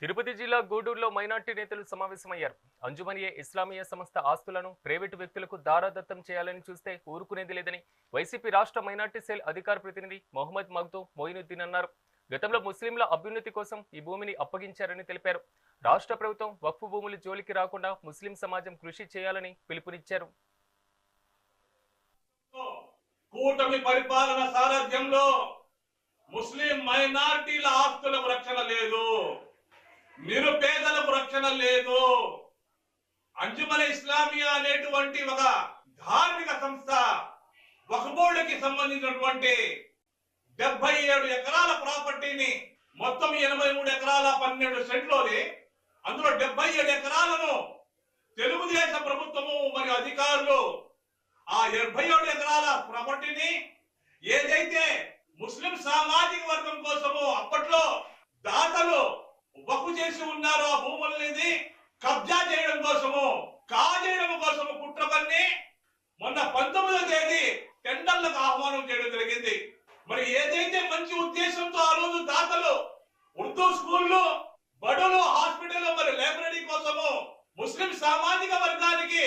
తిరుపతి జిల్లా గూడూరులో మైనార్టీ నేతలు సమావేశమయ్యారు. అంజుమనియే ఇస్లామియా సంస్థ ఆస్తులను ప్రైవేటు వ్యక్తులకు దారాదత్తం చేయాలని చూస్తే ఊరుకునేది లేదని వైసీపీ రాష్ట్ర మైనార్టీ సెల్ అధికార ప్రతినిధి మొహమ్మద్ మగ్దూమ్ మొయినుద్దీన్ అన్నారు. గతంలో ముస్లింల అభ్యున్నతి కోసం ఈ భూమిని అప్పగించారని తెలిపారు. రాష్ట్ర ప్రభుత్వం వక్ఫ్ భూముల జోలికి రాకుండా ముస్లిం సమాజం కృషి చేయాలని పిలుపునిచ్చారు. కూటమి పరిపాలన సారథ్యంలో ముస్లిం మైనార్టీల ఆస్తులకు రక్షణ లేదు, నిరుపేదలకు రక్షణ లేదు. అంజుమన్ ఇస్లామియా అనేటువంటి ఒక ధార్మిక సంస్థ వక్ఫ్ బోర్డుకి సంబంధించినటువంటి 77 ఎకరాల ప్రాపర్టీని మొత్తం 83 ఎకరాల 12 సెంట్లోని అందులో 77 ఎకరాలను తెలుగుదేశం ప్రభుత్వము మరియు అధికారులు ఆ 77 ఎకరాల ప్రాపర్టీని ఏదైతే ముస్లిం సామాజిక వర్గం కోసము అప్పట్లో దాతలు వక్ఫ్ చేసి ఉన్నారో ఆ భూములని కబ్జా చేయడం కోసము కాజేయడం కోసము కుట్ర పన్ని మొన్న 19వ తేదీ టెండర్లకు ఆహ్వానం చేయడం జరిగింది. మరి ఏదైతే మంచి ఉద్దేశంతో ఆ రోజు దాతలు ఉర్దూ స్కూళ్ళు, బడులు, హాస్పిటల్, మరి లైబ్రరీ కోసము ముస్లిం సామాజిక వర్గానికి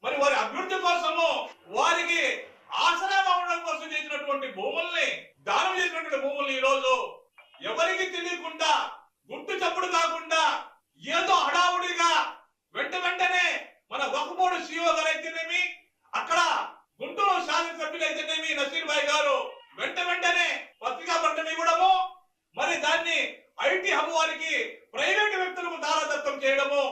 మరి వారి అభివృద్ధి కోసము వారికి